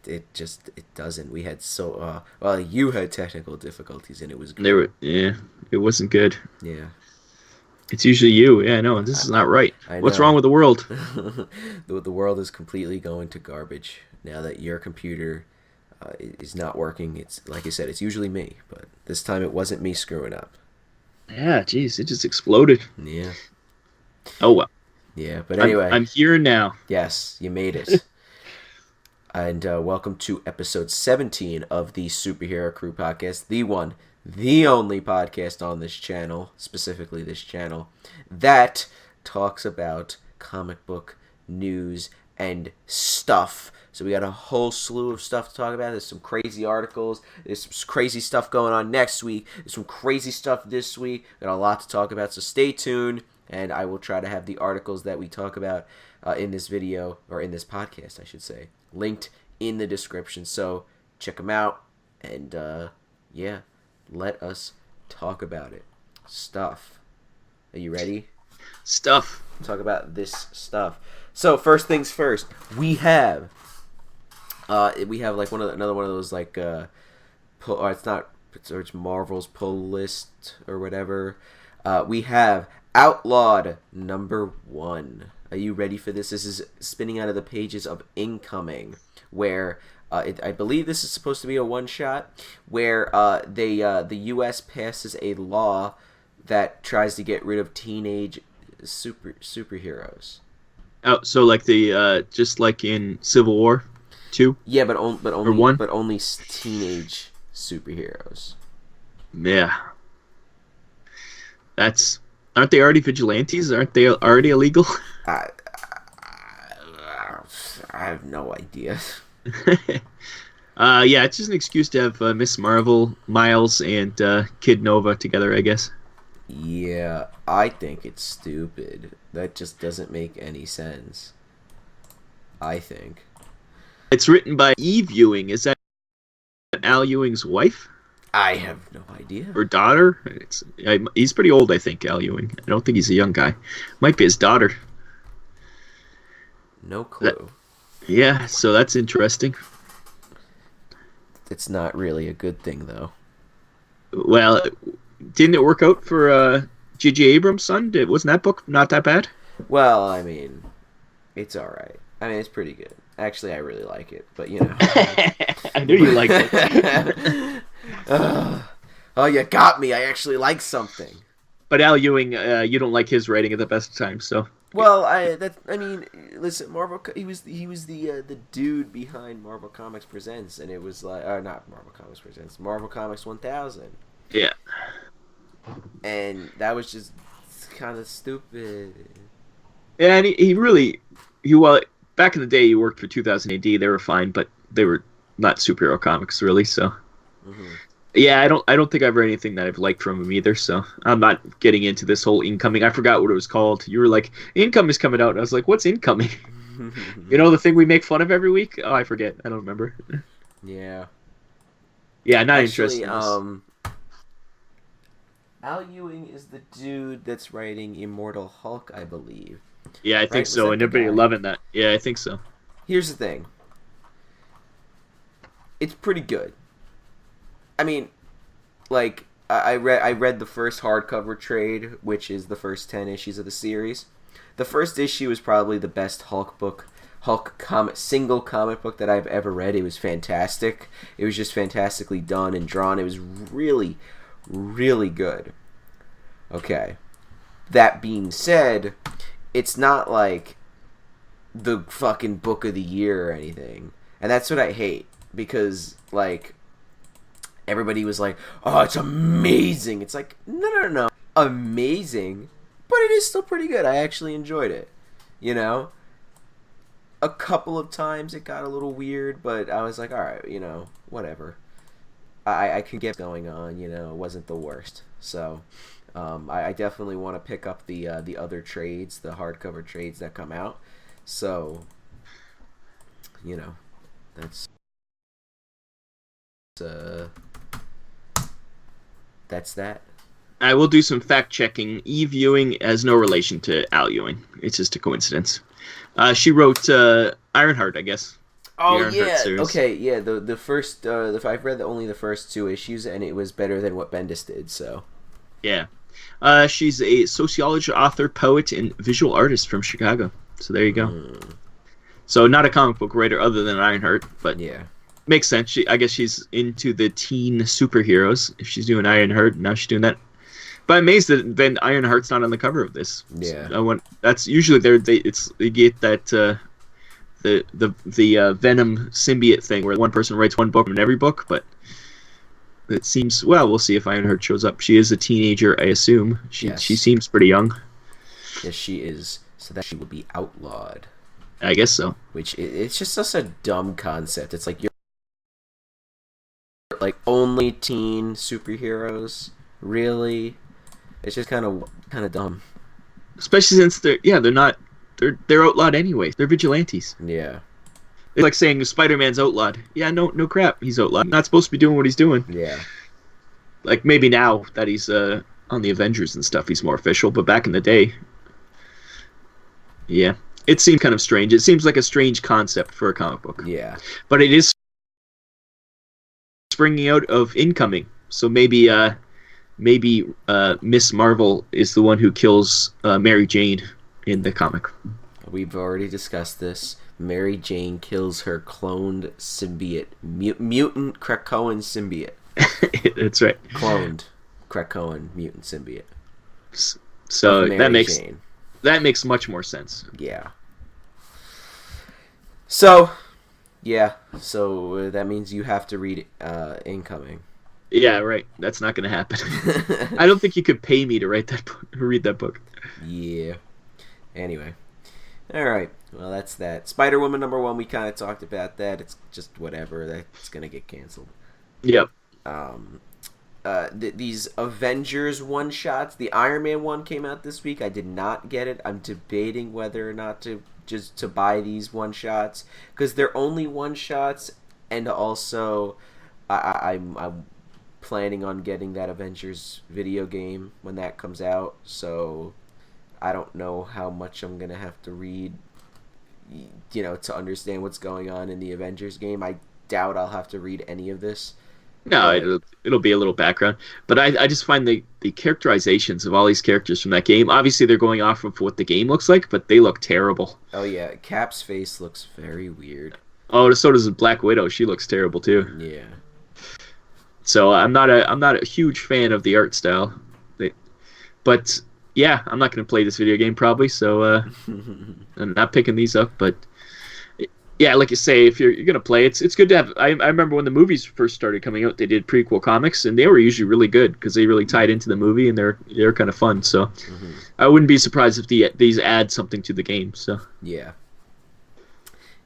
it doesn't. We had you had technical difficulties and it was good. It wasn't good. Yeah. It's usually you. Yeah, no, this is not right. I What's know. wrong with the world? The world is completely going to garbage now that your computer is not working. It's like I said, it's usually me, but this time it wasn't me screwing up. Yeah, geez, it just exploded. Yeah. Oh well. Yeah, but anyway. I'm here now. Yes, you made it. And welcome to episode 17 of the Superhero Crew podcast, the one, the only podcast on this channel, specifically this channel, that talks about comic book news and stuff. So we got a whole slew of stuff to talk about. There's some crazy articles. There's some crazy stuff going on next week. There's some crazy stuff this week. Got a lot to talk about, so stay tuned. And I will try to have the articles that we talk about in this video, or in this podcast, I should say, linked in the description. So check them out. And yeah, let us talk about it. Stuff. Are you ready? Stuff. Talk about this stuff. So first things first, we have like another one of those like it's Marvel's pull list or whatever. We have Outlawed #1. Are you ready for this? This is spinning out of the pages of Incoming, where I believe this is supposed to be a one-shot, where the U.S. passes a law that tries to get rid of teenage superheroes. Oh, so like the just like in Civil War 2? Yeah, but only teenage superheroes. Yeah. Aren't they already vigilantes? Aren't they already illegal? I have no idea. Yeah, it's just an excuse to have Miss Marvel, Miles, and Kid Nova together, I guess. Yeah, I think it's stupid. That just doesn't make any sense. I think. It's written by Eve Ewing. Is that Al Ewing's wife? I have no idea. Or daughter? He's pretty old, I think, Al Ewing. I don't think he's a young guy. Might be his daughter. No clue. Yeah, so that's interesting. It's not really a good thing, though. Well, didn't it work out for J.J. Abrams' son? Wasn't that book not that bad? Well, I mean, it's alright. I mean, it's pretty good. Actually, I really like it, but you know. I knew you liked it. Oh, you got me. I actually like something. But Al Ewing, you don't like his writing at the best of times, so. Well, listen, he was the dude behind Marvel Comics Presents, and it was like, not Marvel Comics Presents, Marvel Comics 1000. Yeah. And that was just kind of stupid. Yeah, and well, back in the day, he worked for 2000 AD. They were fine, but they were not superhero comics, really, so. Mm-hmm. Yeah, I don't think I've read anything that I've liked from him either, so I'm not getting into this whole Incoming. I forgot what it was called. You were like, Income is coming out, and I was like, what's Incoming? You know, the thing we make fun of every week? Oh, I forget. I don't remember. Yeah. Yeah, not interested in this. Al Ewing is the dude that's writing Immortal Hulk, I believe. Yeah, I think so, and everybody loving that. Yeah, I think so. Here's the thing. It's pretty good. I mean, like, I read the first hardcover trade, which is the first 10 issues of the series. The first issue is probably the best single comic book that I've ever read. It was fantastic. It was just fantastically done and drawn. It was really, really good. Okay. That being said, it's not like the fucking book of the year or anything. And that's what I hate. Because, like, everybody was like, oh, it's amazing. It's like, no. Amazing. But it is still pretty good. I actually enjoyed it. You know? A couple of times it got a little weird, but I was like, alright, you know, whatever. I can get going on, you know, it wasn't the worst. So, I definitely want to pick up the other trades, the hardcover trades that come out. So, you know, that's that. I will do some fact checking. Eve Ewing has no relation to Al Ewing. It's just a coincidence. She wrote Ironheart, I guess. Oh Ironheart yeah. series. Okay. Yeah. The first. I've read only the first 2 issues, and it was better than what Bendis did. So. Yeah. She's a sociology author, poet, and visual artist from Chicago. So there you go. So not a comic book writer other than Ironheart, but Yeah. makes sense. I guess she's into the teen superheroes. If she's doing Ironheart, now she's doing that. But I'm amazed that then Ironheart's not on the cover of this. Yeah. That's usually they get that the Venom symbiote thing where one person writes one book in every book, but it seems we'll see if Ironheart shows up. She is a teenager, I assume. She seems pretty young. Yes, she is. So that she will be outlawed. I guess so. Which it's just such a dumb concept. It's like you're like only teen superheroes, really. It's just kind of dumb. Especially since they're outlawed anyway. They're vigilantes. Yeah. It's like saying Spider-Man's outlawed. Yeah, no crap. He's outlawed. Not supposed to be doing what he's doing. Yeah. Like maybe now that he's on the Avengers and stuff, he's more official. But back in the day, yeah, it seemed kind of strange. It seems like a strange concept for a comic book. Yeah. But it is springing out of Incoming. So maybe Miss Marvel is the one who kills Mary Jane in the comic. We've already discussed this. Mary Jane kills her cloned symbiote, mutant Krakoan symbiote. That's right. Cloned Krakoan mutant symbiote. So that makes much more sense. Yeah. So that means you have to read Incoming. Yeah, right. That's not going to happen. I don't think you could pay me to read that book. Yeah. Anyway. All right. Well, that's that. Spider-Woman #1, we kind of talked about that. It's just whatever. That's going to get canceled. Yep. These Avengers one-shots, the Iron Man one came out this week. I did not get it. I'm debating whether or not to buy these one-shots because they're only one-shots, and also I'm planning on getting that Avengers video game when that comes out, so I don't know how much I'm gonna have to read, to understand what's going on in the Avengers game. I doubt I'll have to read any of this. No, it'll be a little background, but I just find the characterizations of all these characters from that game. Obviously, they're going off of what the game looks like, but they look terrible. Oh yeah, Cap's face looks very weird. Oh, so does Black Widow. She looks terrible too. Yeah. So I'm not a huge fan of the art style, but yeah, I'm not going to play this video game probably. So I'm not picking these up. But yeah, like you say, if you're going to play, it's good to have. I remember when the movies first started coming out, they did prequel comics, and they were usually really good because they really tied into the movie, and they're kind of fun. So I wouldn't be surprised if these add something to the game. So yeah,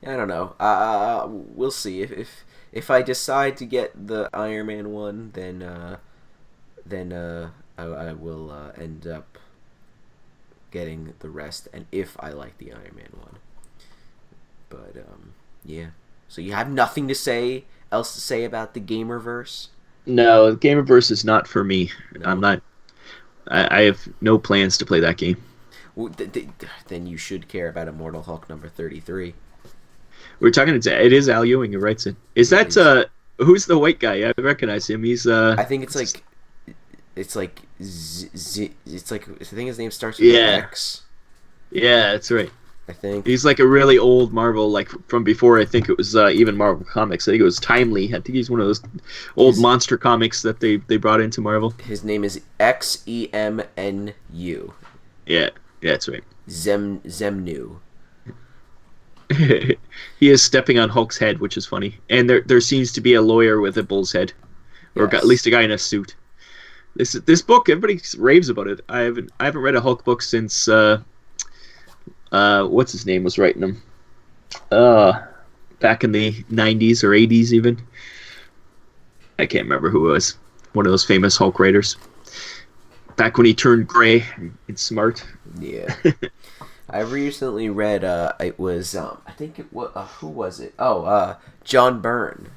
I don't know. We'll see if I decide to get the Iron Man one, then I will end up getting the rest, and if I like the Iron Man one. But yeah. So you have nothing else to say about the Gamerverse? No, the Gamerverse is not for me. No. I'm not. I have no plans to play that game. Well, then you should care about Immortal Hulk #33. We're talking. It is Al Ewing who writes it. Is that who's the white guy? I recognize him. He's I think it's like it's like I think his name starts with an X. Yeah, that's right. I think he's like a really old Marvel, like from before. I think it was even Marvel Comics. I think it was Timely. I think he's one of those old monster comics that they brought into Marvel. His name is Xemnu. Yeah, that's right. Zemnu. He is stepping on Hulk's head, which is funny. And there seems to be a lawyer with a bull's head, or at least a guy in a suit. This book, everybody raves about it. I haven't read a Hulk book since what's his name was writing them. Back in the 90s or 80s even. I can't remember who it was. One of those famous Hulk writers. Back when he turned gray and smart. Yeah. I recently read, it was, I think it was, who was it? John Byrne,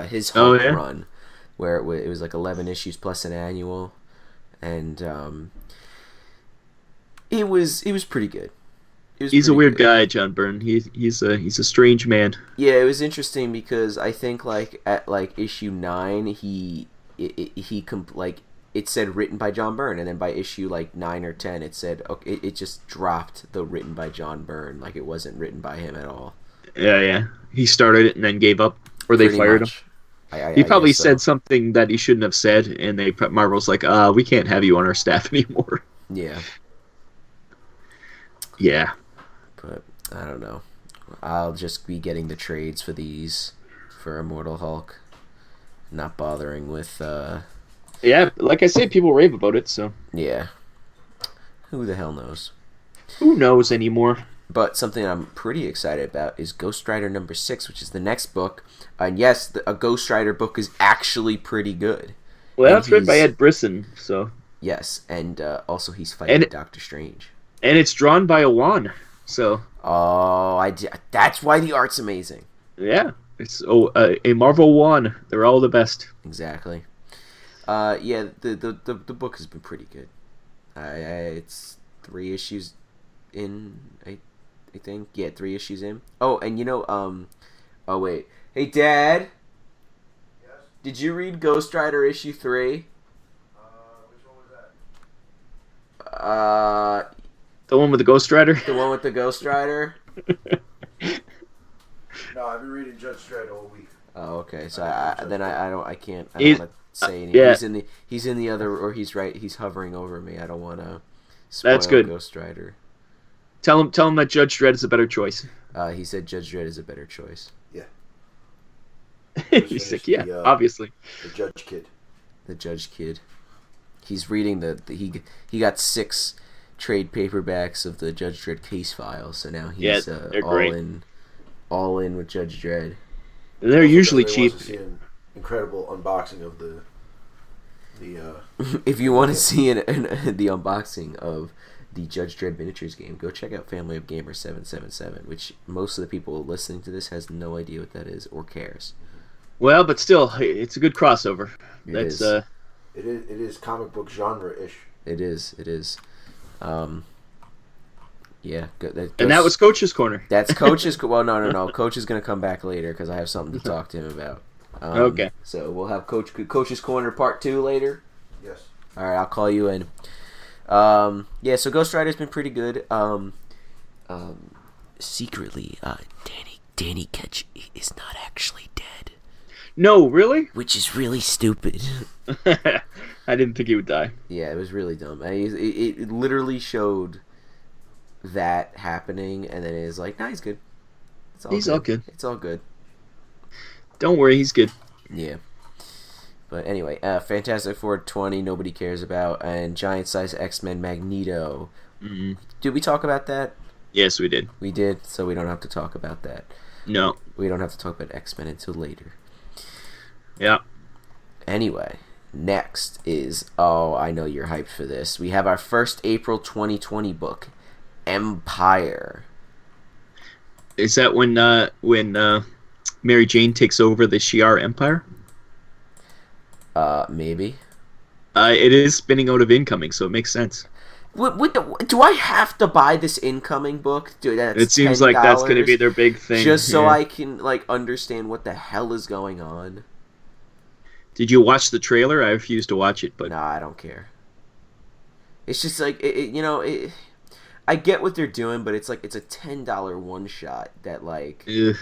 his Hulk run, where it was like 11 issues plus an annual, and it was pretty good. It He's a weird guy, John Byrne. He's a strange man. Yeah, it was interesting because I think like at like issue 9, it said written by John Byrne, and then by issue like 9 or 10, it said it just dropped the written by John Byrne, like it wasn't written by him at all. Yeah. He started it and then gave up, or they fired him. He probably said something that he shouldn't have said, and Marvel's like, we can't have you on our staff anymore. Yeah. Yeah. But I don't know. I'll just be getting the trades for these for Immortal Hulk. Not bothering with Yeah, like I say, people rave about it, so yeah. Who the hell knows? Who knows anymore? But something I'm pretty excited about is Ghost Rider number 6, which is the next book. And yes, a Ghost Rider book is actually pretty good. Well, that's written by Ed Brisson, so... Yes, and also he's fighting Doctor Strange. And it's drawn by Awan, so... Oh, that's why the art's amazing. Yeah, it's a Marvel Awan. They're all the best. Exactly. Yeah, the book has been pretty good. It's 3 issues in, I think. Yeah, 3 issues in. Oh, and oh wait. Hey, Dad. Yes? Did you read Ghost Rider issue 3? Which one was that? The one with the Ghost Rider? The one with the Ghost Rider? No, I've been reading Judge Dredd all week. Oh, okay. So I can't want to say anything. Yeah. He's in the other, or he's hovering over me. I don't want to spoil That's good. Ghost Rider. Tell him that Judge Dredd is a better choice. He said Judge Dredd is a better choice. Yeah. He's like, yeah, obviously. The Judge Kid. The Judge Kid. He's reading he got 6 trade paperbacks of the Judge Dredd case file, so now he's all in with Judge Dredd. They're usually cheap. To see an incredible unboxing of the If you want to see the unboxing of the Judge Dredd miniatures game, go check out Family of Gamers 777, which most of the people listening to this has no idea what that is or cares. Well, but still, it's a good crossover. It is. It is comic book genre-ish. It is. Yeah. And that was Coach's Corner. That's Coach's... Well, no. Coach is going to come back later because I have something to talk to him about. Okay. So we'll have Coach's Corner Part 2 later. Yes. All right, I'll call you in. Yeah, so Ghost Rider's been pretty good. Secretly, Danny Ketch is not actually dead. No, really? Which is really stupid. I didn't think he would die. Yeah, it was really dumb. It literally showed that happening, and then it was like, nah, he's good. He's all good. It's all good. Don't worry, he's good. Yeah. But anyway, Fantastic Four 20, nobody cares about, and Giant Size X-Men Magneto. Mm-hmm. Did we talk about that? Yes, we did. We did, so we don't have to talk about that. No. We don't have to talk about X-Men until later. Yeah. Anyway, next is, I know you're hyped for this. We have our first April 2020 book, Empire. Is that when Mary Jane takes over the Shi'ar Empire? Maybe. It is spinning out of Incoming, so it makes sense. Do I have to buy this Incoming book? Dude, it seems like that's going to be their big thing. Just so I can understand what the hell is going on. Did you watch the trailer? I refuse to watch it, but no, I don't care. It's just like I get what they're doing, but it's like it's a $10 one shot that Ugh.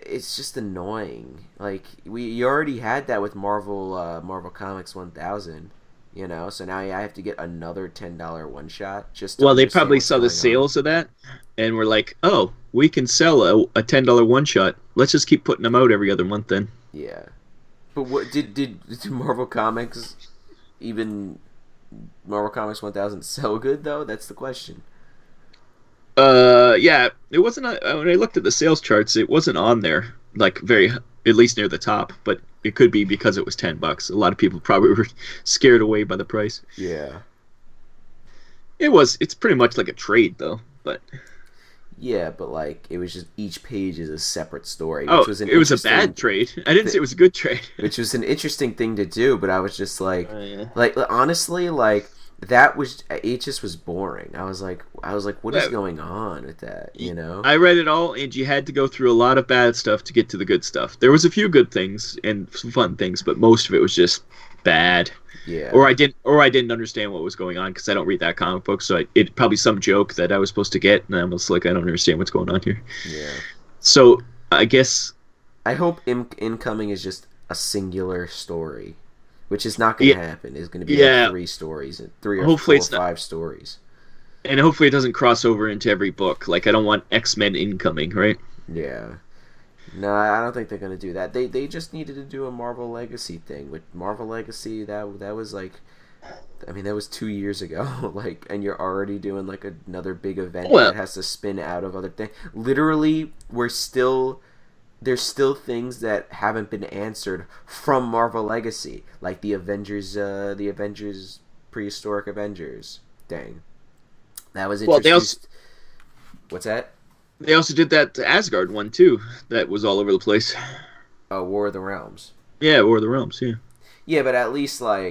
It's just annoying. Like you already had that with Marvel Comics 1000, so now I have to get another $10 one shot just. Well, they probably saw the sales of that, and were like, "Oh, we can sell a $10 one shot. Let's just keep putting them out every other month then." Yeah, but what did Marvel Comics, even Marvel Comics 1000, sell good though? That's the question. Yeah, it wasn't. When I looked at the sales charts, it wasn't on there, at least near the top. But it could be because it was $10. A lot of people probably were scared away by the price. Yeah. It's pretty much like a trade though, but. Yeah, but it was just each page is a separate story. Which was it was a bad trade. I didn't say it was a good trade. Which was an interesting thing to do, but I was just like, yeah. honestly, it just was boring. I was like, what is going on with that? You know, I read it all, and you had to go through a lot of bad stuff to get to the good stuff. There was a few good things and some fun things, but most of it was just bad. Yeah. Or I didn't understand what was going on because I don't read that comic book, so it probably some joke that I was supposed to get, and I was like, I don't understand what's going on here. Yeah. So I guess I hope Incoming is just a singular story, which is not going to happen. It's going to be like 3 stories, 3 or hopefully 4 or 5 stories. And hopefully it doesn't cross over into every book. Like, I don't want X-Men Incoming, right? Yeah. No, I don't think they're going to do that. They just needed to do a Marvel Legacy thing. With Marvel Legacy, that was like, I mean, that was 2 years ago. Like, and you're already doing like another big event that has to spin out of other things. Literally, there's still things that haven't been answered from Marvel Legacy, like the Avengers, Prehistoric Avengers. Dang, that was introduced. What's that? They also did that Asgard one too. That was all over the place. Oh, War of the Realms. Yeah, War of the Realms. Yeah. Yeah, but at least that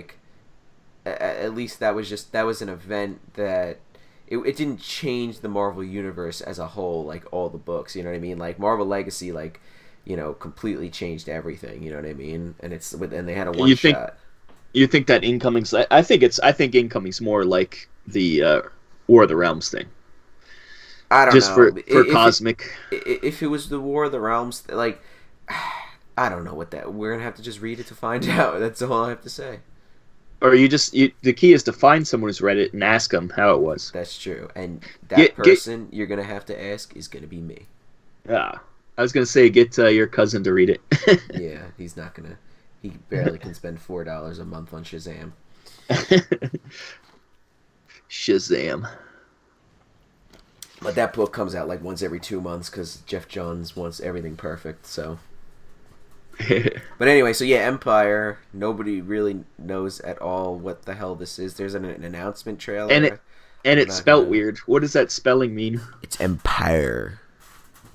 was an event that it didn't change the Marvel universe as a whole, like all the books. You know what I mean? Like Marvel Legacy, like, you know, completely changed everything. You know what I mean? And they had a one shot. You think that Incoming's? I think Incoming's more like the War of the Realms thing. I don't just know. for cosmic. If it was the War of the Realms, like, I don't know what that. We're gonna have to just read it to find out. That's all I have to say. Or the key is to find someone who's read it and ask them how it was. That's true, and that person you're gonna have to ask is gonna be me. Yeah, I was gonna say get your cousin to read it. Yeah, he's not gonna. He barely can spend $4 a month on Shazam. Shazam. But that book comes out like once every 2 months because Jeff Johns wants everything perfect. So, but anyway, so yeah, Empire. Nobody really knows at all what the hell this is. There's an announcement trailer, and it's spelled weird. What does that spelling mean? It's Empire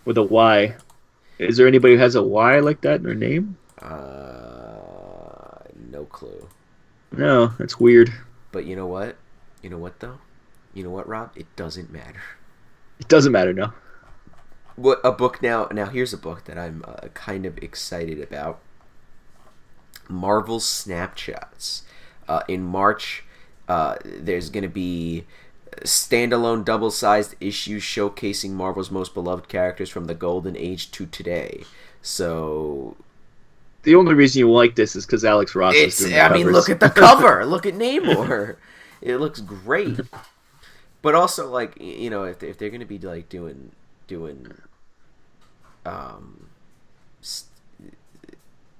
with a Y. Is there anybody who has a Y like that in their name? No clue. No, that's weird. But you know what? You know what though? You know what, Rob? It doesn't matter. It doesn't matter, no. What a book now? Now here's a book that I'm kind of excited about. Marvel Snapshots. In March, there's going to be standalone double-sized issues showcasing Marvel's most beloved characters from the Golden Age to today. So the only reason you like this is because Alex Ross is doing the covers. I mean, look at the cover. Look at Namor. It looks great. But also, like, you know, if they're going to be like doing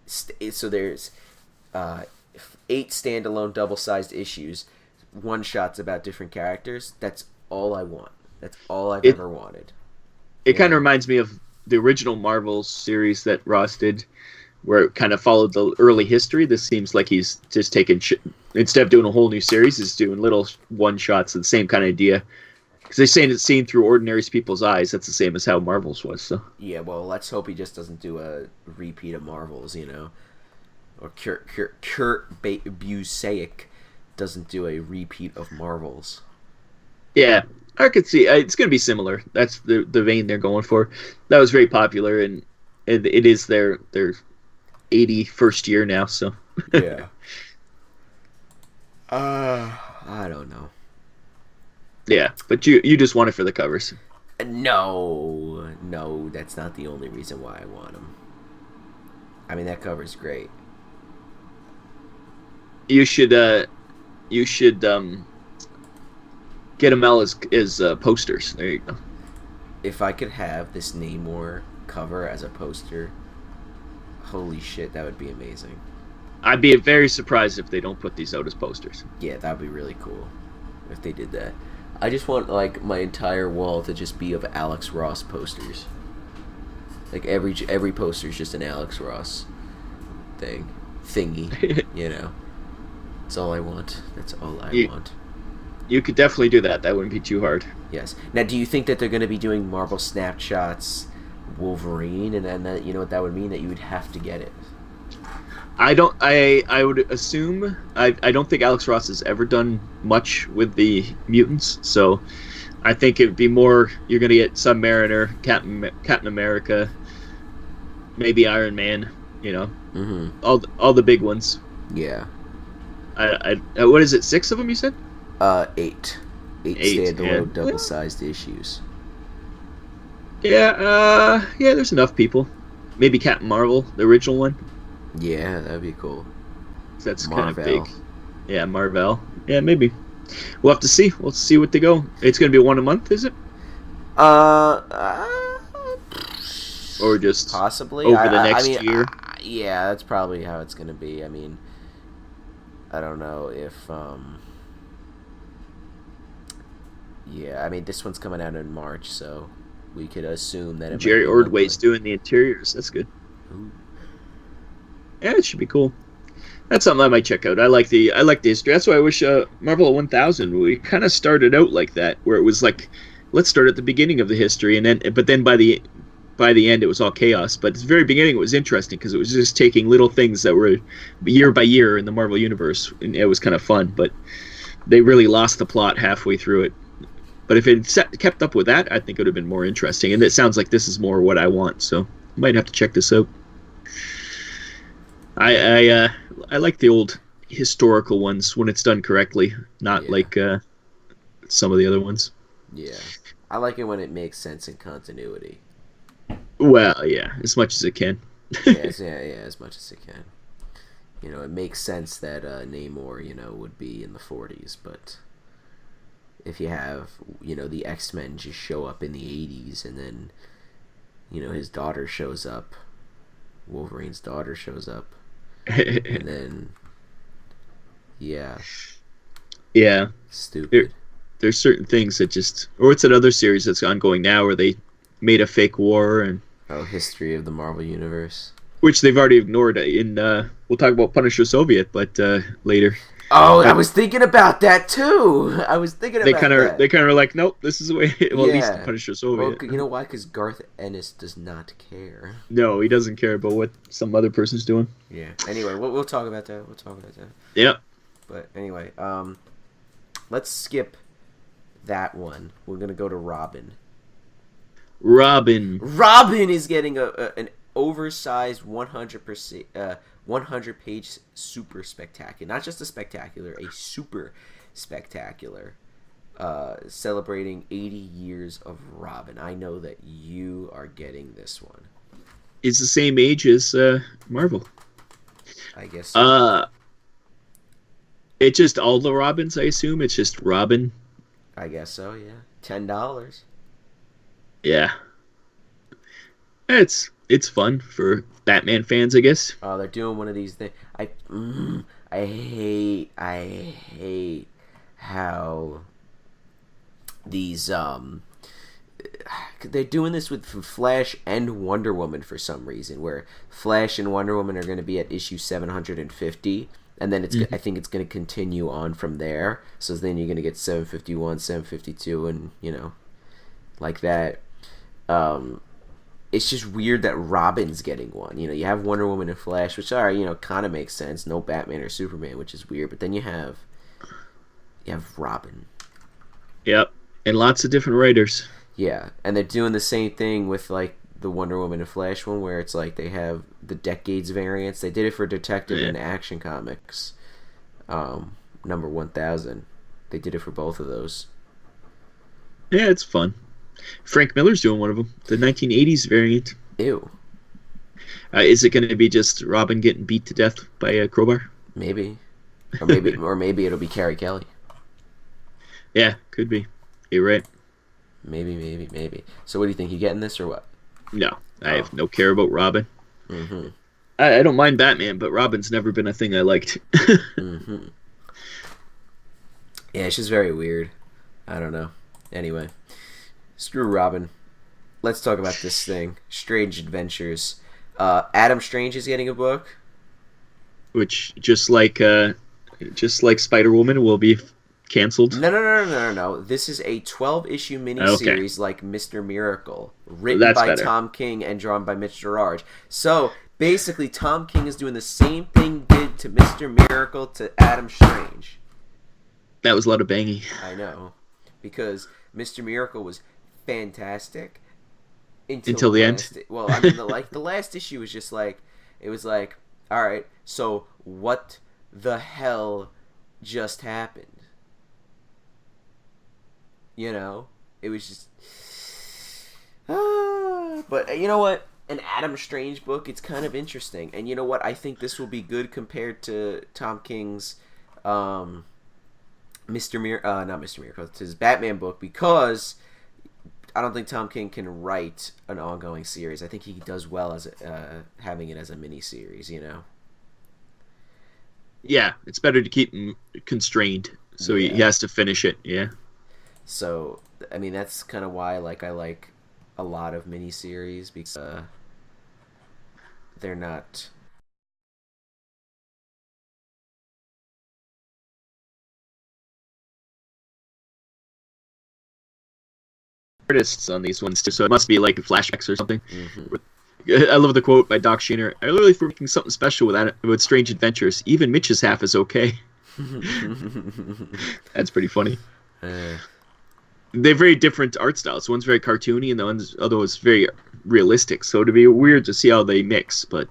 so there's 8 standalone double-sized issues, one-shots about different characters. That's all I want. That's all I've ever wanted. It kind of reminds me of the original Marvel series that Ross did, where it kind of followed the early history. This seems like he's just taking instead of doing a whole new series, he's doing little one-shots of the same kind of idea. Because they're saying it's seen through ordinary people's eyes. That's the same as how Marvel's was. So yeah, well, let's hope he just doesn't do a repeat of Marvel's, you know, or Kurt Busiek doesn't do a repeat of Marvel's. Yeah, I could see it's going to be similar. That's the vein they're going for. That was very popular, and it is their 81st year now. So yeah. I don't know. Yeah, but you just want it for the covers. No, that's not the only reason why I want them. I mean, that cover's great. You should get them all as posters. There you go. If I could have this Namor cover as a poster, holy shit, that would be amazing. I'd be very surprised if they don't put these out as posters. Yeah, that'd be really cool if they did that. I just want, like, my entire wall to just be of Alex Ross posters. Like, every poster is just an Alex Ross thingy, you know. That's all I want. That's all I want. You could definitely do that. That wouldn't be too hard. Yes. Now, do you think that they're going to be doing Marvel Snapshots Wolverine, and that, you know what that would mean? That you would have to get it. I would assume I don't think Alex Ross has ever done much with the mutants, so I think it'd be more you're gonna get Submariner, Captain America, maybe Iron Man, all the big ones. Yeah. What is it? 6 of them you said? 8 standalone double-sized issues. Yeah, there's enough people. Maybe Captain Marvel, the original one. Yeah, that'd be cool. That's kind of big. Yeah, Marvel. Yeah, maybe. We'll have to see. We'll see what they go. It's going to be one a month, is it? Or just possibly over the next year? Yeah, that's probably how it's going to be. I mean, I don't know if... Yeah, I mean, this one's coming out in March, so we could assume that... Jerry Ordway's doing the interiors. That's good. Ooh. Yeah, it should be cool. That's something I might check out. I like the history. That's why I wish Marvel 1000. We kind of started out like that, where it was like, let's start at the beginning of the history, but then by the end it was all chaos. But at the very beginning it was interesting because it was just taking little things that were year by year in the Marvel universe, and it was kind of fun. But they really lost the plot halfway through it. But if it kept up with that, I think it would have been more interesting. And it sounds like this is more what I want, so I might have to check this out. I like the old historical ones when it's done correctly, not like some of the other ones. Yeah, I like it when it makes sense in continuity. Well, yeah, as much as it can. yeah, as much as it can. It makes sense that Namor, would be in the 40s, but if you have, the X-Men just show up in the 80s, and then, his daughter shows up, Wolverine's daughter shows up, and then, yeah, stupid. There's certain things that just, or it's another series that's ongoing now where they made a fake war and history of the Marvel universe, which they've already ignored. We'll talk about Punisher Soviet, but later. Oh, I was thinking about that too. They kind of were like, nope, this is the way. Well, at least the Punisher Soviet. Well, you know why? Because Garth Ennis does not care. No, he doesn't care about what some other person's doing. Yeah. Anyway, we'll talk about that. Yeah. But anyway, let's skip that one. We're gonna go to Robin. Robin is getting an oversized 100-page super spectacular, not just a spectacular, a super spectacular, celebrating 80 years of Robin. I know that you are getting this one. It's the same age as Marvel. I guess so. It's just all the Robins, I assume. It's just Robin. I guess so, yeah. $10. Yeah. It's fun for Batman fans, I guess. Oh, they're doing one of these things. I hate how these they're doing this with Flash and Wonder Woman for some reason, where Flash and Wonder Woman are going to be at issue 750, and then I think it's going to continue on from there. So then you're going to get 751, 752, and like that. It's just weird that Robin's getting one. You have Wonder Woman and Flash, which kind of makes sense. No Batman or Superman, which is weird. But then you have Robin. Yep, and lots of different writers. Yeah, and they're doing the same thing with like the Wonder Woman and Flash one, where it's like they have the decades variants. They did it for Detective and Action Comics, number 1000. They did it for both of those. Yeah, it's fun. Frank Miller's doing one of them, the 1980s variant. Ew. Is it going to be just Robin getting beat to death by a crowbar? Maybe, or maybe it'll be Carrie Kelly. Yeah, could be. You're right. Maybe. So, what do you think? You getting this or what? No, I have no care about Robin. Mm-hmm. I don't mind Batman, but Robin's never been a thing I liked. Mm-hmm. Yeah, it's just very weird. I don't know. Anyway. Screw Robin. Let's talk about this thing. Strange Adventures. Adam Strange is getting a book. Which, just like Spider-Woman, will be canceled. No. This is a 12-issue miniseries like Mr. Miracle, written by Tom King and drawn by Mitch Gerard. So, Basically, Tom King is doing the same thing he did to Mr. Miracle to Adam Strange. That was a lot of banging. I know. Because Mr. Miracle was fantastic until the end. Well, I mean, the last issue was just like, it was like, all right, so what the hell just happened? You know? It was just... But you know what? An Adam Strange book, it's kind of interesting. And you know what? I think this will be good compared to Tom King's not Mr. Miracle, it's his Batman book, because I don't think Tom King can write an ongoing series. I think he does well as having it as a mini series, you know? Yeah, it's better to keep him constrained, so he has to finish it, yeah. So, I mean, that's kind of why I like a lot of miniseries, because they're not... Artists on these ones too, so it must be like flashbacks or something. Mm-hmm. I love the quote by Doc Sheener. I literally for making something special with Strange Adventures. Even Mitch's half is okay. That's pretty funny. They're very different art styles. One's very cartoony, and the other was very realistic. So it'd be weird to see how they mix. But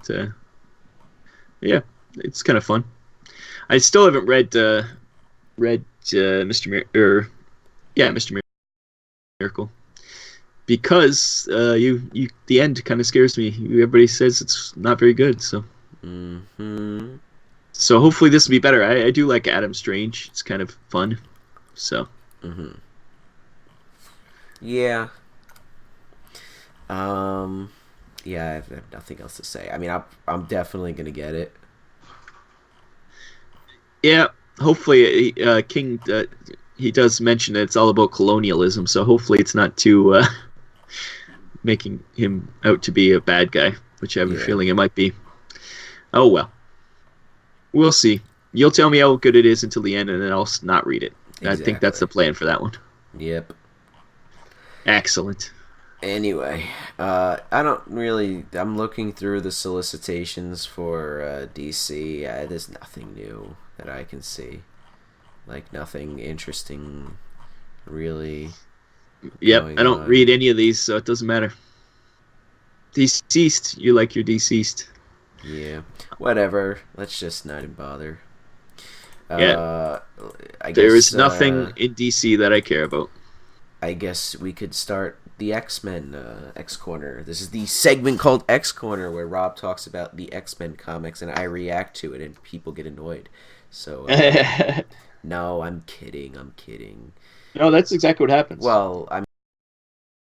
yeah, it's kind of fun. I still haven't read Mr. Miracle. Because the end kind of scares me. Everybody says it's not very good, so. Mm-hmm. So hopefully this will be better. I do like Adam Strange. It's kind of fun, so. Mm-hmm. Yeah. Yeah, I have nothing else to say. I mean, I'm definitely gonna get it. Yeah, hopefully King. He does mention that it's all about colonialism, so hopefully it's not too. Making him out to be a bad guy, which I have a feeling it might be. Oh well. We'll see. You'll tell me how good it is until the end, and then I'll not read it. Exactly. I think that's the plan for that one. Yep. Excellent. Anyway, I'm looking through the solicitations for DC. There's nothing new that I can see. Like, nothing interesting, really. Yep, I don't read any of these, so it doesn't matter. Deceased, you like your deceased. Yeah, whatever. Let's just not even bother. Yeah, I there guess, is nothing in DC that I care about. I guess we could start the X-Men X Corner. This is the segment called X Corner, where Rob talks about the X-Men comics, and I react to it, and people get annoyed. So, no, I'm kidding. No, that's exactly what happens. Well, I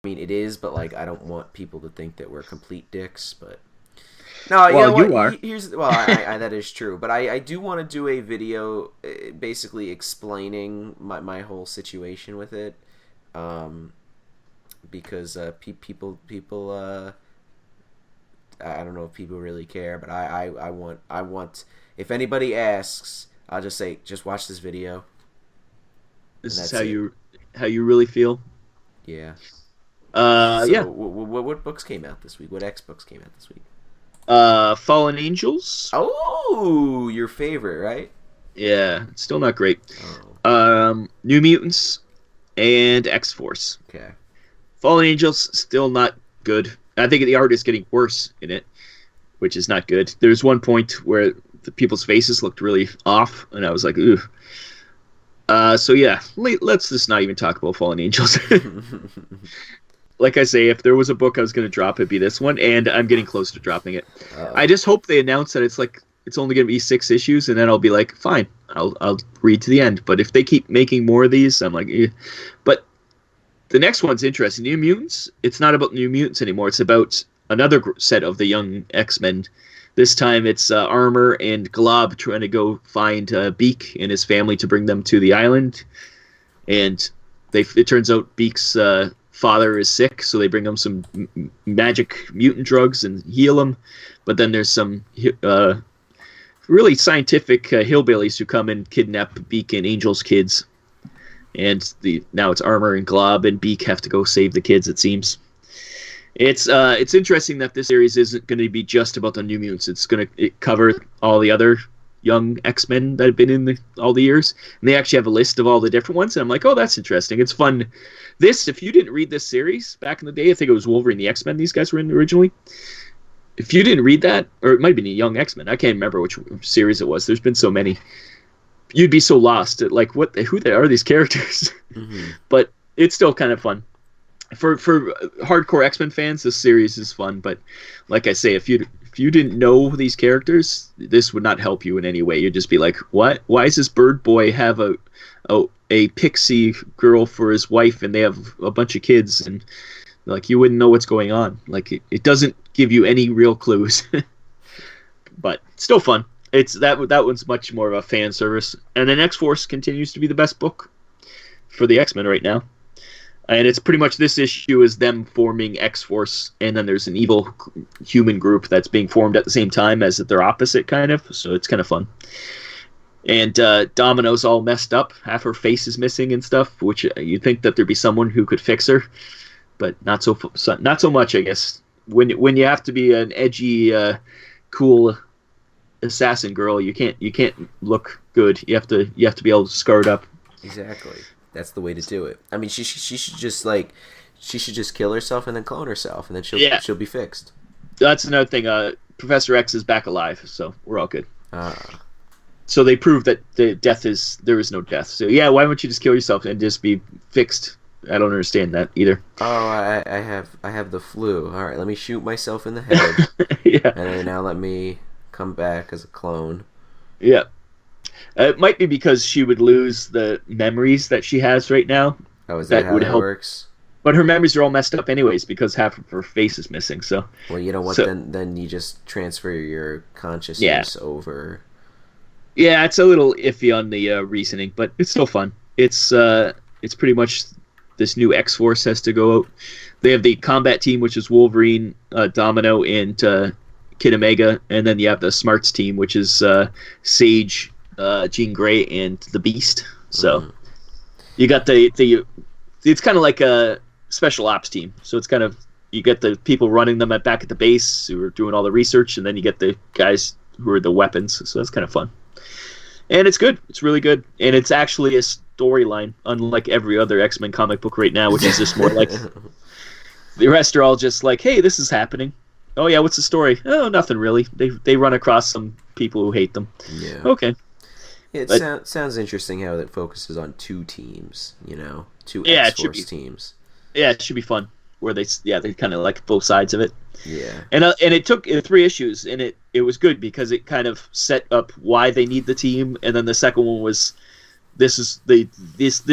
mean, it is, but like, I don't want people to think that we're complete dicks. But no, you are. That is true. But I do want to do a video, basically explaining my whole situation with it, because people I don't know if people really care, but I want. If anybody asks, I'll just say, just watch this video. This is how you really feel. Yeah. Yeah. What books came out this week? What X books came out this week? Fallen Angels. Oh, your favorite, right? Yeah, it's still not great. Oh. New Mutants and X-Force. Okay. Fallen Angels still not good. I think the art is getting worse in it, which is not good. There's one point where the people's faces looked really off, and I was like, ooh. So yeah, let's just not even talk about Fallen Angels. Like I say, if there was a book I was going to drop, it'd be this one, and I'm getting close to dropping it. I just hope they announce that it's only going to be 6 issues, and then I'll be like, fine, I'll read to the end. But if they keep making more of these, I'm like, eh. But the next one's interesting. New Mutants, it's not about New Mutants anymore. It's about another set of the young X-Men. This time it's Armor and Glob trying to go find Beak and his family to bring them to the island. And it turns out Beak's father is sick, so they bring him some magic mutant drugs and heal him. But then there's some really scientific hillbillies who come and kidnap Beak and Angel's kids. And now it's Armor and Glob and Beak have to go save the kids, it seems. It's interesting that this series isn't going to be just about the New Mutants. It's going to cover all the other young X-Men that have been in all the years, and they actually have a list of all the different ones, and I'm like, oh, that's interesting. It's fun. If you didn't read this series back in the day, I think it was Wolverine, the X-Men these guys were in originally. If you didn't read that, or it might have been a Young X-Men, I can't remember which series it was. There's been so many. You'd be so lost at, like, who are these characters? Mm-hmm. But it's still kind of fun. For hardcore X-Men fans, this series is fun, but like I say, if you didn't know these characters, this would not help you in any way. You'd just be like, what? Why does this bird boy have a pixie girl for his wife, and they have a bunch of kids, and like you wouldn't know what's going on. Like it doesn't give you any real clues. But still fun. It's that one's much more of a fan service. And then X-Force continues to be the best book for the X-Men right now. And it's pretty much this issue is them forming X-Force, and then there's an evil human group that's being formed at the same time as their opposite, kind of. So it's kind of fun. And Domino's all messed up. Half her face is missing and stuff, which you'd think that there'd be someone who could fix her, but not so much, I guess. When you have to be an edgy, cool assassin girl, you can't look good. You have to be able to scar it up. Exactly. That's the way to do it. I mean, she should just kill herself and then clone herself, and then she'll be fixed. That's another thing. Professor X is back alive, so we're all good. So they proved that there is no death. So yeah, why don't you just kill yourself and just be fixed? I don't understand that either. Oh, I have the flu. All right, let me shoot myself in the head. Yeah. And then now let me come back as a clone. Yeah. It might be because she would lose the memories that she has right now. Oh, is that how it works? But her memories are all messed up anyways because half of her face is missing. So. Well, you know what? Then you just transfer your consciousness over. Yeah, it's a little iffy on the reasoning, but it's still fun. It's pretty much this new X-Force has to go out. They have the combat team, which is Wolverine, Domino, and Kid Omega, and then you have the Smarts team, which is Sage, Jean Grey, and the Beast. So you got it's kind of like a special ops team. So it's kind of, you get the people running them back at the base who are doing all the research, and then you get the guys who are the weapons. So that's kind of fun. And it's good. It's really good. And it's actually a storyline, unlike every other X-Men comic book right now, which is just more like the rest are all just like, hey, this is happening. Oh, yeah, what's the story? Oh, nothing really. They run across some people who hate them. Yeah. Okay. Yeah, it sounds interesting how it focuses on two teams, two X-Force teams. Yeah, it should be fun. Where they kind of like both sides of it. Yeah. And it took 3 issues, and it was good because it kind of set up why they need the team, and then the second one was this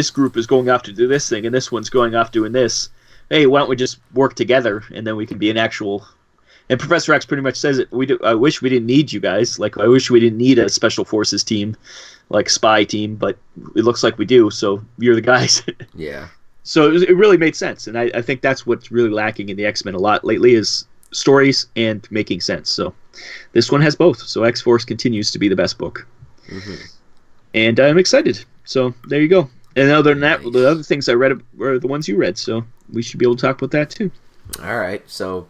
group is going off to do this thing, and this one's going off doing this. Hey, why don't we just work together, and then we can be an actual. And Professor X pretty much says it. I wish we didn't need you guys. Like, I wish we didn't need a special forces team, like spy team, but it looks like we do. So you're the guys. Yeah. So it really made sense, and I think that's what's really lacking in the X-Men a lot lately is stories and making sense. So this one has both. So X-Force continues to be the best book. Mm-hmm. And I'm excited. So there you go. And other than that, the other things I read were the ones you read. So we should be able to talk about that too. All right. So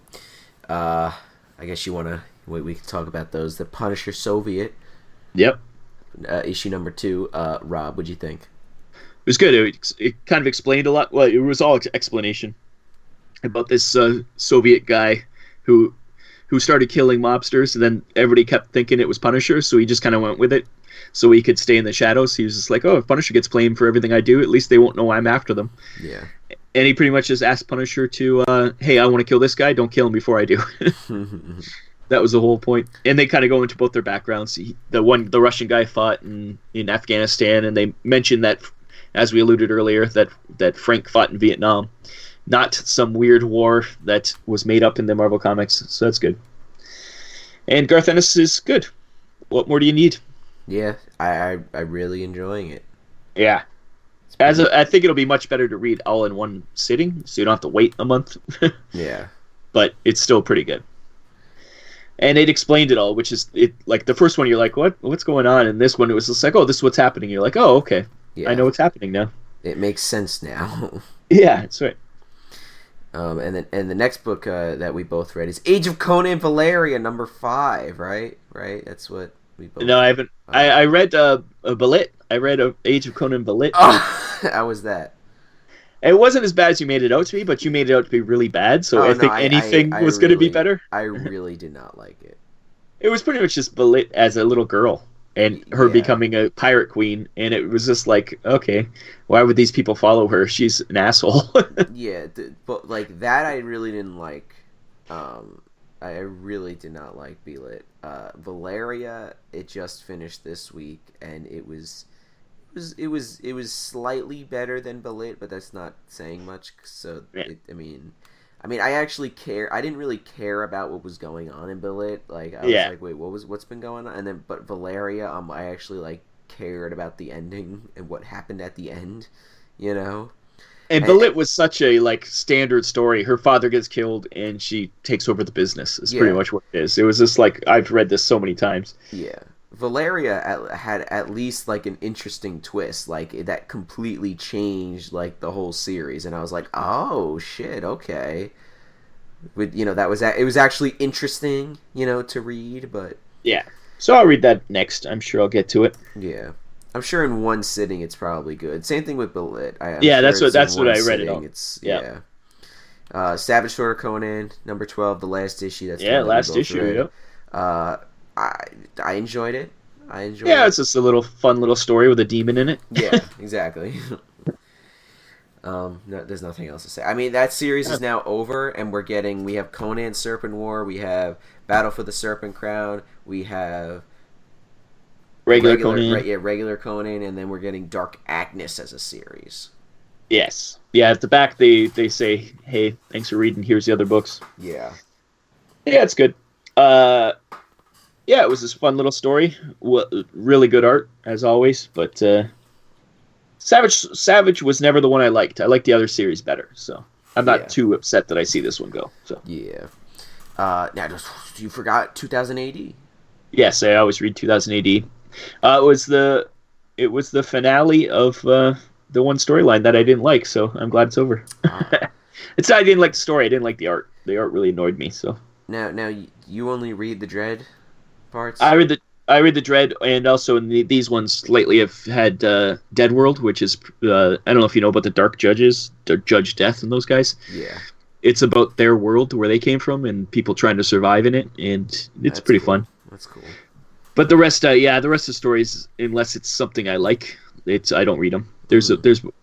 I guess we can talk about those. The Punisher Soviet. Yep. Issue number 2. Rob, what'd you think? It was good. It kind of explained a lot. Well, it was all explanation about this Soviet guy who started killing mobsters, and then everybody kept thinking it was Punisher, so he just kind of went with it so he could stay in the shadows. He was just like, oh, if Punisher gets blamed for everything I do, at least they won't know I'm after them. Yeah. And he pretty much just asked Punisher to, hey, I want to kill this guy, don't kill him before I do. That was the whole point. And they kind of go into both their backgrounds. The Russian guy fought in Afghanistan, and they mentioned that, as we alluded earlier, that Frank fought in Vietnam, not some weird war that was made up in the Marvel Comics. So that's good. And Garth Ennis is good. What more do you need? Yeah, I really enjoying it. Yeah. I think it'll be much better to read all in one sitting, so you don't have to wait a month. Yeah. But it's still pretty good. And it explained it all, which is like the first one you're like, what's going on? And this one it was just like, oh, this is what's happening. You're like, oh, okay. Yeah. I know what's happening now. It makes sense now. Yeah, that's right. And the next book that we both read is Age of Conan Valeria #5, right? Right? That's what we both. No, I haven't. I read Balit. I read Age of Conan Balit. Oh, how was that? It wasn't as bad as you made it out to be, but you made it out to be really bad. So I think anything was going to be better. I really did not like it. It was pretty much just Balit as a little girl and her becoming a pirate queen, and it was just like, okay, why would these people follow her? She's an asshole. Yeah, but like that, I really didn't like. I really did not like Belit. Valeria, it just finished this week, and it was slightly better than Belit, but that's not saying much. So yeah. I mean, I actually care. I didn't really care about what was going on in Belit. Like, I was like, wait, what's been going on? And then, but Valeria, I actually like cared about the ending and what happened at the end. You know. And Belit was such a like standard story. Her father gets killed, and she takes over the business. Is pretty much what it is. It was just like I've read this so many times. Yeah. Valeria had at least like an interesting twist, like that completely changed like the whole series, and I was like, oh shit, okay. With it was actually interesting, to read, but yeah. So I'll read that next. I'm sure I'll get to it. Yeah, I'm sure in one sitting it's probably good. Same thing with Belit. That's what I read it on. It's Savage Sword of Conan #12, the last issue. That's last issue. Yeah. I enjoyed it. It's just a little fun little story with a demon in it. Yeah, exactly. No, there's nothing else to say. I mean, that series is now over, and we have Conan Serpent War, we have Battle for the Serpent Crown, we have regular Conan, and then we're getting Dark Agnes as a series. Yes. Yeah, at the back they say, hey, thanks for reading, here's the other books. Yeah. Yeah, it's good. Yeah, it was this fun little story. Really good art, as always. But Savage was never the one I liked. I liked the other series better, so I'm not too upset that I see this one go. So yeah. Now, you forgot 2000 AD? Yes, I always read 2000 AD. It was the finale of the one storyline that I didn't like, so I'm glad it's over. It's not I didn't like the story. I didn't like the art. The art really annoyed me. So now you only read the Dread parts? I read the Dread, and also in these ones lately I've had Dead World, which is I don't know if you know about the Dark Judges, Judge Death, and those guys. Yeah, it's about their world, where they came from, and people trying to survive in it, and it's pretty fun. That's cool. But the rest of the stories, unless it's something I like, I don't read them. There's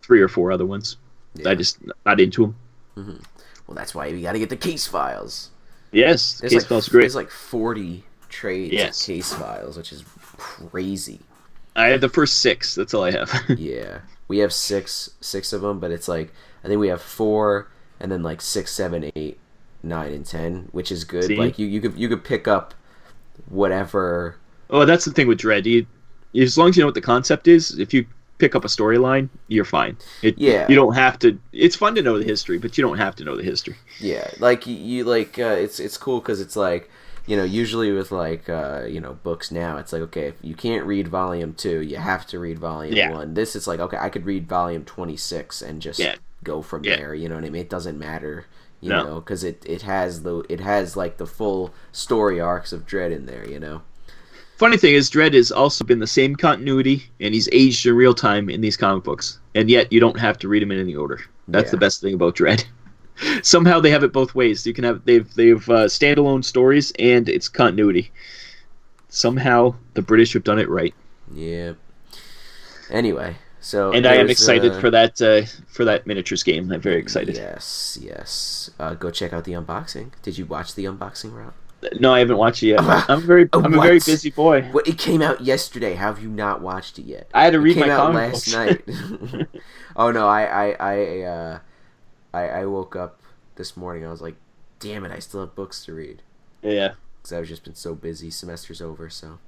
3 or 4 other ones. Yeah. I just not into them. Mm-hmm. Well, that's why we got to get the case files. Yes, case files are great. There's like 40 trades of case files, which is crazy. I have the first 6. That's all I have. Yeah, we have six of them, but it's like I think we have 4, and then like 6, 7, 8, 9, and 10, which is good. See? Like you could pick up whatever. Oh, that's the thing with Dread. As long as you know what the concept is, if you pick up a storyline, you're fine. You don't have to. It's fun to know the history, but you don't have to know the history. Yeah, like you like it's cool because it's like usually with like books now, it's like okay, if you can't read volume 2, you have to read volume 1. This is like okay, I could read volume 26 and just go from there. You know what I mean? It doesn't matter. You know, because it has like the full story arcs of Dread in there. Funny thing is, Dredd has also been the same continuity, and he's aged in real time in these comic books, and yet you don't have to read them in any order. That's the best thing about Dredd. Somehow they have it both ways. You can have they've standalone stories and it's continuity. Somehow the British have done it right. Yeah. Anyway, so and I am excited for that miniatures game. I'm very excited. Yes. Go check out the unboxing. Did you watch the unboxing, Rob? No, I haven't watched it yet. I'm a very busy boy. Well, it came out yesterday. How have you not watched it yet? I had to read my comic books. It came out last night. Oh no, I woke up this morning. I was like, damn it, I still have books to read. Yeah. Because I've just been so busy. Semester's over, so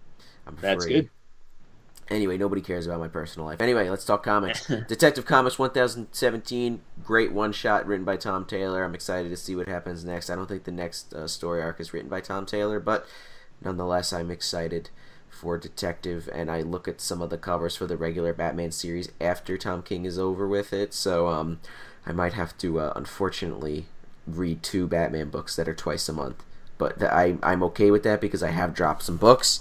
I'm free. That's good. Anyway, nobody cares about my personal life. Anyway, let's talk comics. Detective Comics 1017, great one-shot written by Tom Taylor. I'm excited to see what happens next. I don't think the next story arc is written by Tom Taylor, but nonetheless, I'm excited for Detective, and I look at some of the covers for the regular Batman series after Tom King is over with it, so I might have to, unfortunately, read 2 Batman books that are twice a month. But I'm okay with that because I have dropped some books,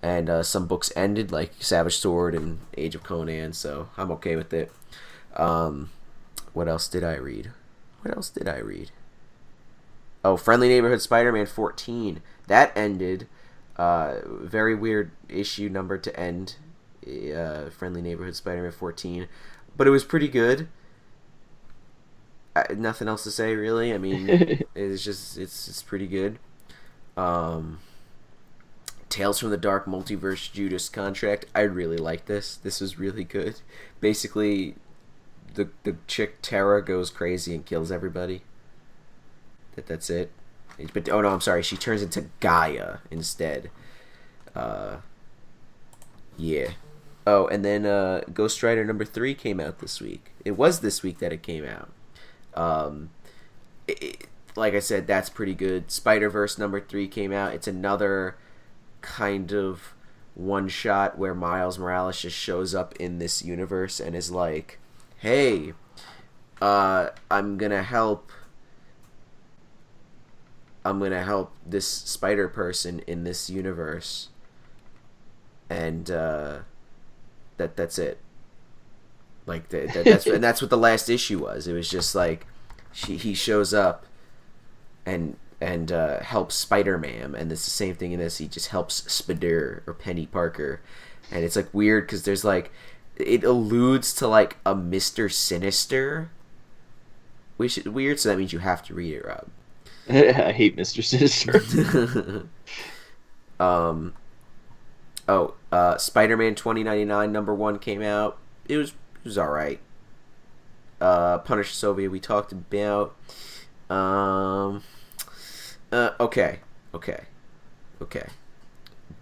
and some books ended, like Savage Sword and Age of Conan, so I'm okay with it. What else did I read? Oh, Friendly Neighborhood Spider-Man 14. That ended. Very weird issue number to end. Friendly Neighborhood Spider-Man 14. But it was pretty good. Nothing else to say, really. I mean, it's pretty good. Tales from the Dark Multiverse Judas Contract. I really like this. This was really good. Basically, the chick Tara goes crazy and kills everybody. That's it. But oh no, I'm sorry. She turns into Gaia instead. Yeah. Oh, and then Ghost Rider number 3 came out this week. It was this week that it came out. Like I said, that's pretty good. Spider-Verse number 3 came out. It's another kind of one-shot where Miles Morales just shows up in this universe and is like, hey, I'm gonna help this spider person in this universe, and that's it. Like that's what the last issue was. It was just like he shows up and helps Spider-Man, and it's the same thing in this. He just helps Spider or Penny Parker, and it's like weird because there's like it alludes to like a Mr. Sinister, which is weird. So that means you have to read it, Rob. I hate Mr. Sinister. Spider-Man 2099 number 1 came out. It was all right. Punisher Soviet we talked about. Okay.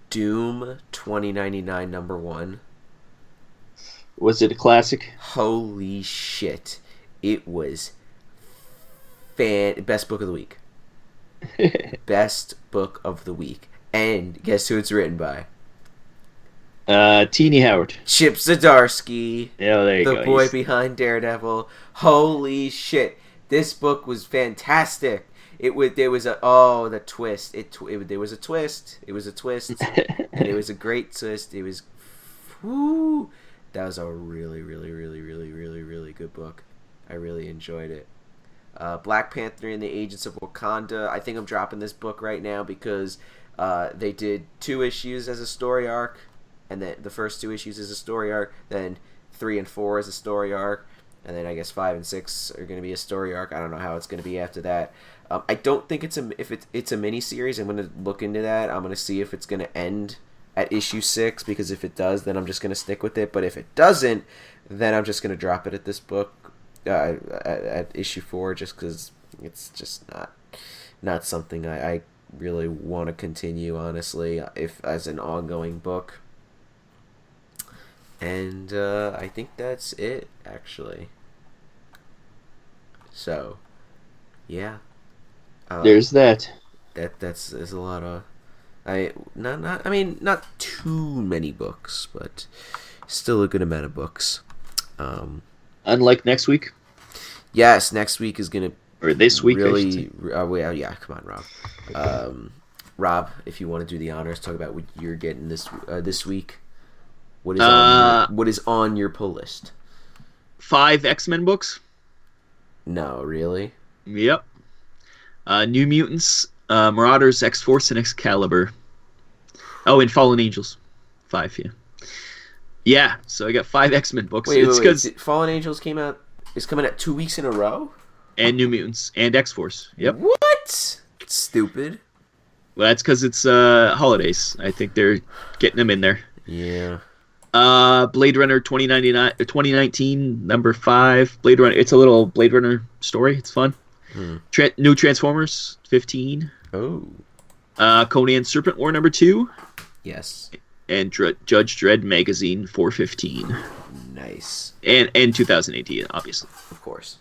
Doom 2099 number 1. Was it a classic? Holy shit. It was best book of the week. Best book of the week. And guess who it's written by? Teenie Howard. Chip Zdarsky. Yeah, there you go. The boy behind Daredevil. Holy shit. This book was fantastic. There was the twist. There was a twist. It was a twist. And it was a great twist. It was that was a really, really, really, really, really, really good book. I really enjoyed it. Black Panther and the Agents of Wakanda. I think I'm dropping this book right now because they did 2 issues as a story arc, and then the first 2 issues as a story arc, then 3 and 4 as a story arc, and then I guess 5 and 6 are going to be a story arc. I don't know how it's going to be after that. I don't think it's a mini series. I'm going to look into that. I'm going to see if it's going to end at issue 6, because if it does, then I'm just going to stick with it. But if it doesn't, then I'm just going to drop it at this book. At issue 4, just because it's just not something I really want to continue, honestly, if as an ongoing book. And I think that's it, actually. So, yeah. There's that. That's a lot of not too many books, but still a good amount of books. Unlike next week? Yes, next week is going to... Or this week, really, yeah, come on, Rob. Rob, if you want to do the honors, talk about what you're getting this week. What is on your pull list? 5 X-Men books. No, really? Yep. New Mutants, Marauders, X-Force, and Excalibur. Oh, and Fallen Angels. 5, yeah. Yeah, so I got 5 X-Men books. Wait. Fallen Angels is coming out 2 weeks in a row? And New Mutants. And X-Force. Yep. What? It's stupid. Well, that's because it's holidays. I think they're getting them in there. Yeah. Blade Runner 2019, number 5. Blade Runner. It's a little Blade Runner story. It's fun. New Transformers 15. Oh. Conan Serpent War number 2. Yes. And Judge Dredd magazine 415. Nice. And 2018, obviously. Of course.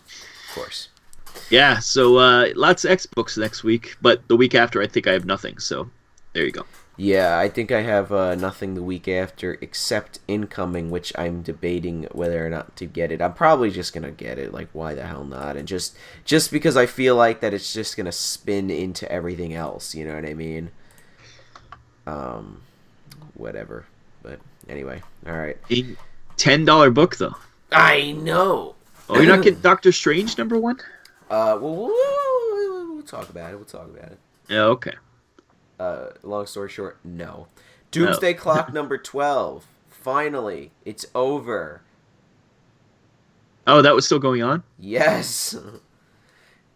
Yeah, so lots of X books next week, but the week after I think I have nothing, so there you go. Yeah, I think I have nothing the week after except Incoming, which I'm debating whether or not to get it. I'm probably just gonna get it. Like, why the hell not? And just because I feel like that it's just gonna spin into everything else. You know what I mean? Whatever. But anyway, all right. A $10 book though. I know. Oh, you're not getting Doctor Strange #1? We'll talk about it. We'll talk about it. Yeah, okay. Long story short, no. Doomsday Clock #12. Finally, it's over. Oh, that was still going on? Yes.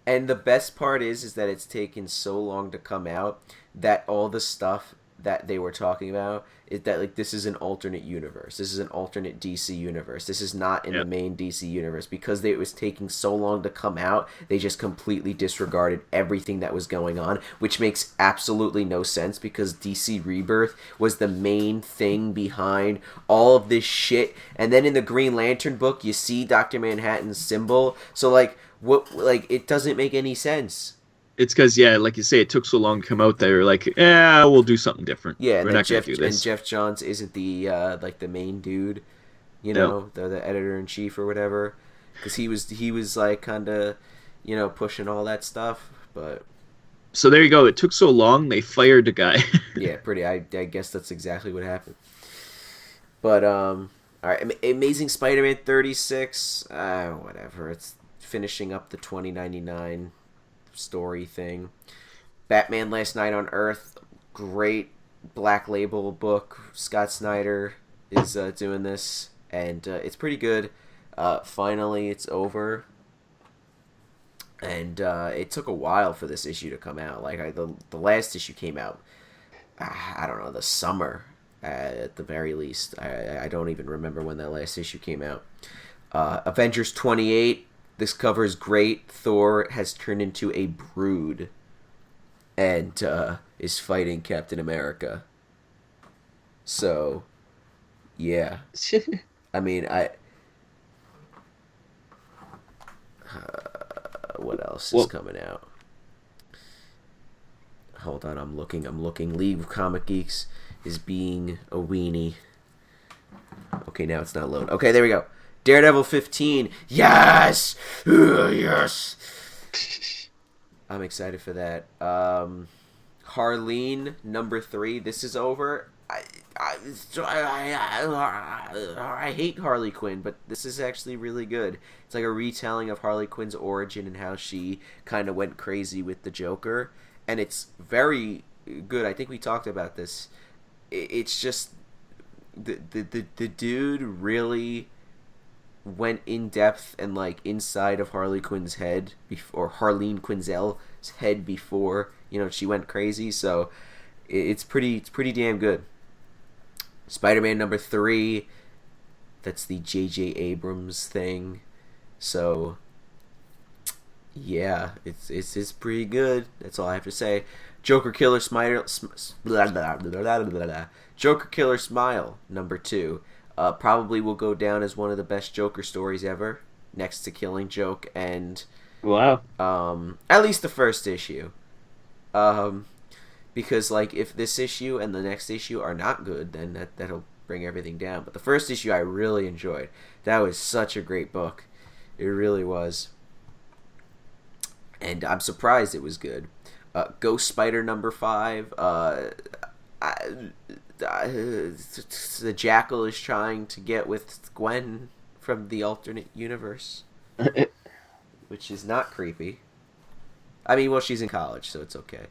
And the best part is that it's taken so long to come out that all the stuff that they were talking about is that, like, this is an alternate universe. This is an alternate DC universe. This is not in the main DC universe. Because it was taking so long to come out, they just completely disregarded everything that was going on, which makes absolutely no sense because DC Rebirth was the main thing behind all of this shit. And then in the Green Lantern book, you see Dr. Manhattan's symbol. So, like, it doesn't make any sense. It's because, yeah, like you say, it took so long to come out. They were like, we'll do something different. Yeah, we're not going to do this. And Jeff Johns isn't the the main dude, you know, the editor in chief or whatever, because he was like kind of, you know, pushing all that stuff. But so there you go. It took so long, they fired the guy. Yeah, I guess that's exactly what happened. But all right, Amazing Spider-Man 36. Whatever. It's finishing up the 2099 story thing. Batman Last Night on Earth, great Black Label book. Scott Snyder is doing this, and it's pretty good. Finally, it's over, and it took a while for this issue to come out. Like the last issue came out, I don't know, the summer at the very least. I don't even remember when that last issue came out. Avengers 28. This cover is great. Thor has turned into a brood and is fighting Captain America. So, yeah. I mean, what else is coming out? Hold on, I'm looking. League of Comic Geeks is being a weenie. Okay, now it's not loading. Okay, there we go. Daredevil 15. Yes! Yes! I'm excited for that. Harleen, #3. This is over. I hate Harley Quinn, but this is actually really good. It's like a retelling of Harley Quinn's origin and how she kind of went crazy with the Joker. And it's very good. I think we talked about this. It's just... The dude really went in depth and like inside of Harley Quinn's head or Harleen Quinzel's head before, you know, she went crazy. So it's pretty damn good. Spider-Man #3, that's the J.J. Abrams thing. So yeah, it's pretty good. That's all I have to say. Joker Killer Smile, Joker Killer Smile #2. Probably will go down as one of the best Joker stories ever, next to Killing Joke and wow. At least the first issue. Because like if this issue and the next issue are not good, then that'll bring everything down. But the first issue I really enjoyed. That was such a great book. It really was. And I'm surprised it was good. Ghost Spider #5. The Jackal is trying to get with Gwen from the alternate universe, which is not creepy. I mean, well, she's in college, so it's okay,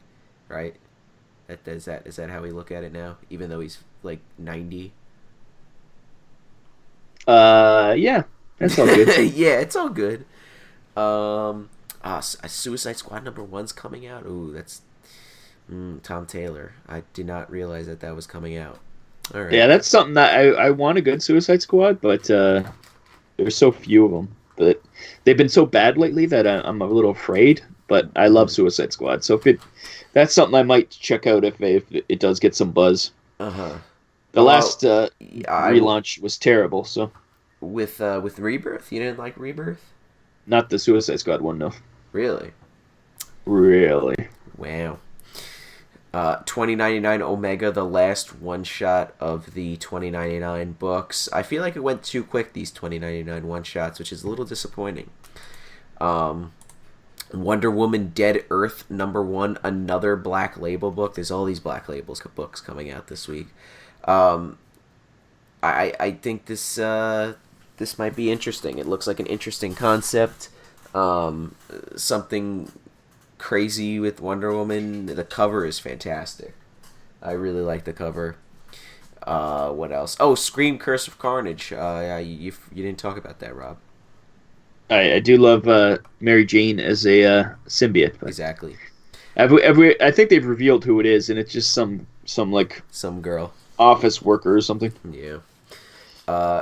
right? Is that how we look at it now? Even though he's like 90. Yeah, that's all good. Yeah, it's all good. Suicide Squad #1's coming out. Ooh, that's Tom Taylor. I did not realize that was coming out. All right. Yeah, that's something that I want a good Suicide Squad, but there's so few of them. But they've been so bad lately that I'm a little afraid. But I love Suicide Squad, so that's something I might check out if it does get some buzz. The last relaunch was terrible. So with Rebirth, you didn't like Rebirth? Not the Suicide Squad one, no. Really? Really? Wow. 2099 Omega, the last one-shot of the 2099 books. I feel like it went too quick, these 2099 one-shots, which is a little disappointing. Wonder Woman Dead Earth #1, another Black Label book. There's all these Black Labels books coming out this week. I think this might be interesting. It looks like an interesting concept. Something crazy with Wonder Woman. The cover is fantastic. I really like the cover. What else? Oh, Scream: Curse of Carnage. You didn't talk about that, Rob. I do love Mary Jane as a symbiote. Exactly. I think they've revealed who it is, and it's just some girl, office worker or something. Yeah.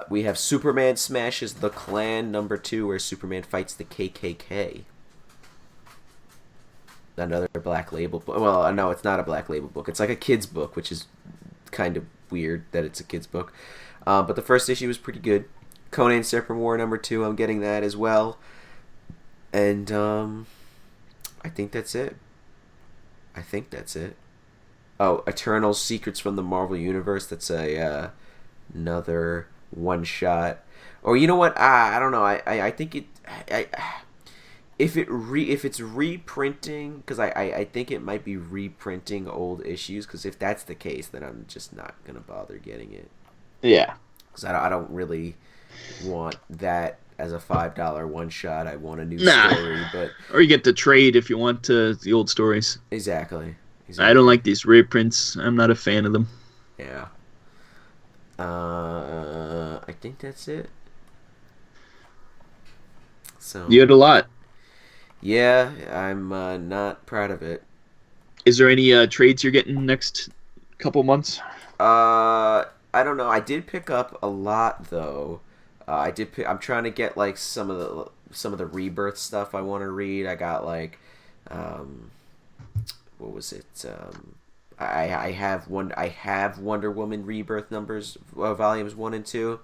We have Superman Smashes the Klan #2, where Superman fights the KKK. Another Black Label book. Well, no, it's not a Black Label book. It's like a kid's book, which is kind of weird that it's a kid's book. But the first issue was pretty good. Conan Separate War #2, I'm getting that as well. And I think that's it. Oh, Eternal Secrets from the Marvel Universe. That's another one-shot. Or you know what? I don't know. I think it... If it's reprinting, because I think it might be reprinting old issues, because if that's the case, then I'm just not going to bother getting it. Yeah. Because I don't really want that as a $5 one-shot. I want a new story. Or you get the trade if you want the old stories. Exactly. I don't like these reprints. I'm not a fan of them. Yeah. I think that's it. So you had a lot. Yeah, I'm not proud of it. Is there any trades you're getting next couple months? I don't know. I did pick up a lot though. I'm trying to get like some of the Rebirth stuff I want to read. I got like, what was it? I have Wonder Woman Rebirth numbers, volumes 1 and 2.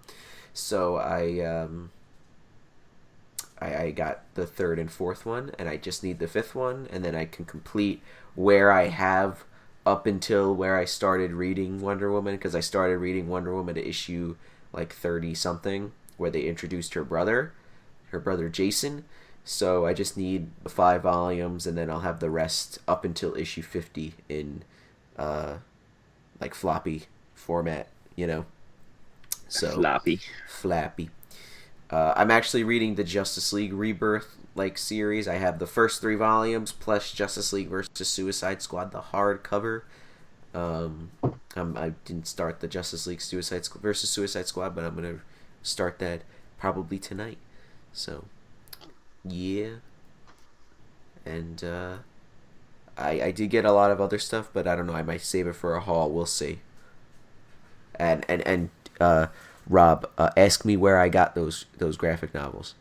So I got the 3rd and 4th one, and I just need the 5th one, and then I can complete where I have up until where I started reading Wonder Woman, because I started reading Wonder Woman to issue like 30 something, where they introduced her brother Jason. So I just need the 5 volumes, and then I'll have the rest up until issue 50 in like floppy format, you know. So flappy. I'm actually reading the Justice League Rebirth series. I have the first 3 volumes plus Justice League versus Suicide Squad, the hardcover. I didn't start the Justice League versus Suicide Squad, but I'm gonna start that probably tonight. So, yeah. And I did get a lot of other stuff, but I don't know. I might save it for a haul. We'll see. And Rob, ask me where I got those graphic novels.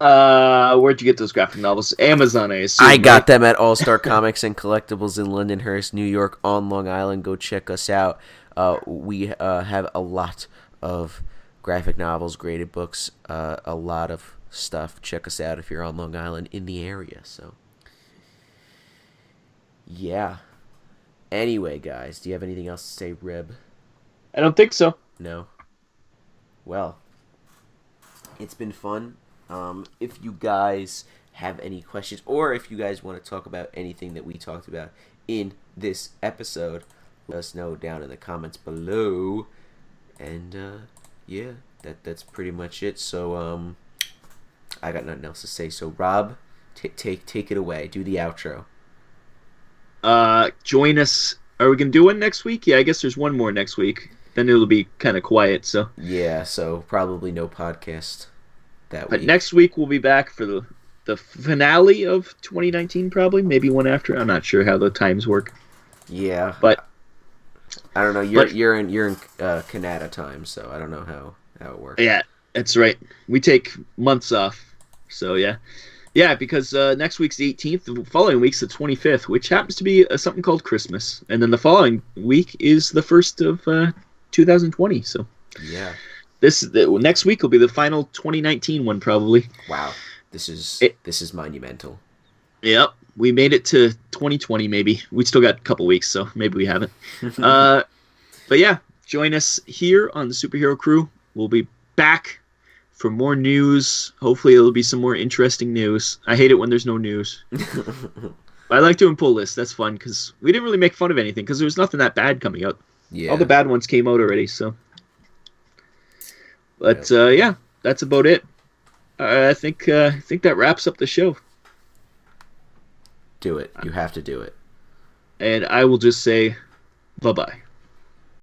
Where'd you get those graphic novels? Amazon, I assume. I got them at All Star Comics and Collectibles in Lindenhurst, New York, on Long Island. Go check us out. We have a lot of graphic novels, graded books, a lot of stuff. Check us out if you're on Long Island in the area. So, yeah. Anyway, guys, do you have anything else to say, Reb? I don't think so. No. Well, it's been fun. If you guys have any questions, or if you guys want to talk about anything that we talked about in this episode, let us know down in the comments below. And yeah, that's pretty much it. So I got nothing else to say. So Rob, take it away. Do the outro. Join us. Are we gonna do one next week? Yeah, I guess there's one more next week. Then it'll be kind of quiet. So yeah, so probably no podcast that week. But next week we'll be back for the finale of 2019, probably. Maybe one after. I'm not sure how the times work. Yeah, but I don't know. You're in Canada time, so I don't know how it works. Yeah, that's right. We take months off, so yeah, because next week's the 18th. The following week's the 25th, which happens to be something called Christmas, and then the following week is the 1st of 2020. So yeah, next week will be the final 2019 one, probably. Wow, this is monumental. Yep. we made it to 2020. Maybe we still got a couple weeks, so maybe we haven't. But yeah, join us here on the Superhero Crew. We'll be back for more news. Hopefully, it'll be some more interesting news. I hate it when there's no news. I like doing pull lists. That's fun because we didn't really make fun of anything because there was nothing that bad coming out. Yeah. All the bad ones came out already. So, but yeah, that's about it. I think that wraps up the show. Do it. You have to do it. And I will just say, bye-bye.